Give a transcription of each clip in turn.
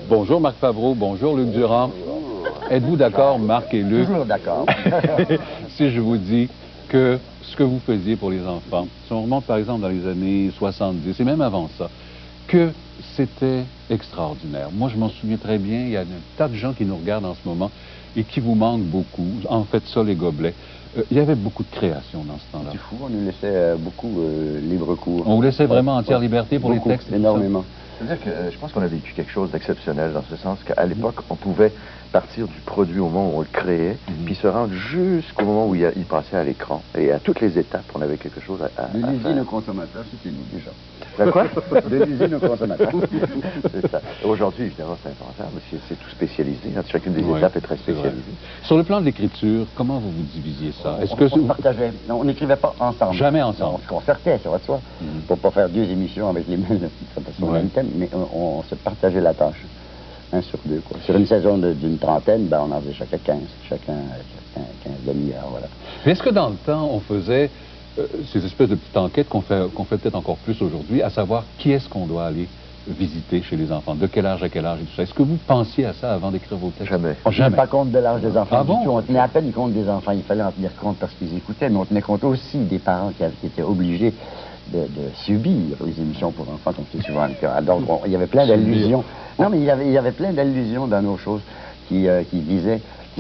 Bonjour Marc Favreau, bonjour Luc Durand. Êtes-vous d'accord, Marc et Luc? Toujours d'accord. Si je vous dis que ce que vous faisiez pour les enfants, si on remonte par exemple dans les années 70 et même avant ça, que c'était extraordinaire. Moi, je m'en souviens très bien. Il y a un tas de gens qui nous regardent en ce moment et qui vous manquent beaucoup. En fait, ça, les gobelets. Il y avait beaucoup de création dans ce temps-là. C'est fou, on nous laissait beaucoup libre cours. On vous laissait vraiment entière liberté pour beaucoup, les textes? Énormément. C'est-à-dire que je pense qu'on a vécu quelque chose d'exceptionnel dans ce sens qu'à l'époque, on pouvait partir du produit au moment où on le créait, puis se rendre jusqu'au moment où il passait à l'écran. Et à toutes les étapes, on avait quelque chose à De faire. l'usine au consommateur, c'était nous déjà. De quoi? De l'usine au consommateur. C'est ça. Aujourd'hui, évidemment, c'est important parce que c'est tout spécialisé. Hein. Chacune des Oui, étapes est très c'est vrai. spécialisée. Sur le plan de l'écriture, comment vous vous divisiez ça? Est-ce On que se partageait. Non, on n'écrivait pas ensemble. Jamais ensemble. On se concertait, ça va de soi. Pour pas faire deux émissions avec les mêmes, sur le même thème, mais on se partageait la tâche. 1 sur 2, quoi. Sur une saison d'une trentaine, ben, on en faisait chacun 15. Chacun 15 demi-heures, voilà. Mais est-ce que dans le temps, on faisait ces espèces de petites enquêtes qu'on fait peut-être encore plus aujourd'hui, à savoir qui est-ce qu'on doit aller visiter chez les enfants, de quel âge à quel âge et tout ça? Est-ce que vous pensiez à ça avant d'écrire vos textes? Jamais. On ne tenait pas compte de l'âge des enfants Ah bon? du tout. On tenait à peine compte des enfants. Il fallait en tenir compte parce qu'ils écoutaient, mais on tenait compte aussi des parents qui étaient obligés de subir les émissions pour enfants, comme c'est souvent le cas. Donc, il y avait plein d'allusions. Non, mais il y avait plein d'allusions dans nos choses qui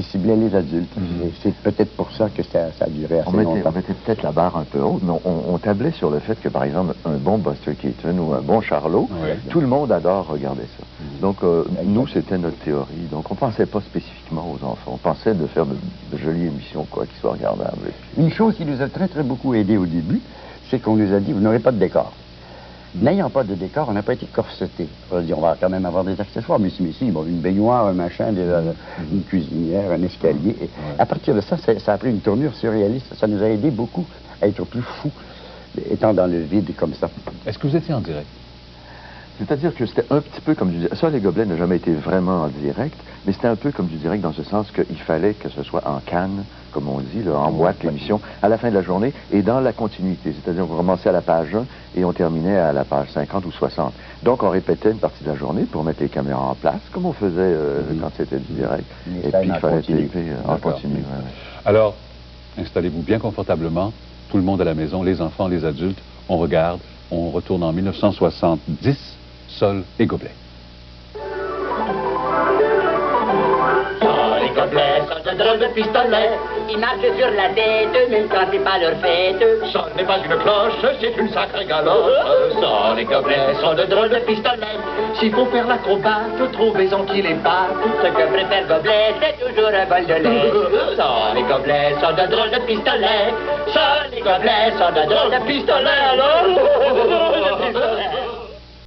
ciblaient les adultes. Et c'est peut-être pour ça que ça a duré assez longtemps. On mettait peut-être la barre un peu haute, mais on tablait sur le fait que, par exemple, un bon Buster Keaton ou un bon Charlot, tout le monde adore regarder ça. Donc, nous, c'était notre théorie. Donc, on ne pensait pas spécifiquement aux enfants. On pensait de faire de jolies émissions, quoi, qui soient regardables. Une chose qui nous a très, très beaucoup aidé au début, c'est qu'on nous a dit, vous n'aurez pas de décor. N'ayant pas de décor, on n'a pas été corseté. On a dit, on va quand même avoir des accessoires, mais si, bon, une baignoire, un machin, une cuisinière, un escalier. Et à partir de ça, ça a pris une tournure surréaliste. Ça nous a aidé beaucoup à être plus fous, étant dans le vide comme ça. Est-ce que vous étiez en direct? C'est-à-dire que c'était un petit peu comme du direct. Ça, les gobelets n'a jamais été vraiment en direct, mais c'était un peu comme du direct dans ce sens qu'il fallait que ce soit en canne, comme on dit, là, en boîte, l'émission, à la fin de la journée, et dans la continuité. C'est-à-dire qu'on commençait à la page 1 et on terminait à la page 50 ou 60. Donc, on répétait une partie de la journée pour mettre les caméras en place, comme on faisait quand c'était du direct. Et puis, il fallait taper en continu. Ouais. Alors, installez-vous bien confortablement, tout le monde à la maison, les enfants, les adultes, on regarde, on retourne en 1970, Sol et Gobelets. Les gobelets sont de drôles de pistolets. Ils marchent sur la tête, même quand c'est pas leur fête. Ça n'est pas une cloche, c'est une sacrée galoche. Ça, les gobelets sont de drôles de pistolets. S'il faut faire l'acrobate, trouvez-en qui les battent. Ce que préfère Gobelet, c'est toujours un bol de lait. Ça, les gobelets sont de drôles de pistolets. Ça, les gobelets sont de drôles de pistolets, alors.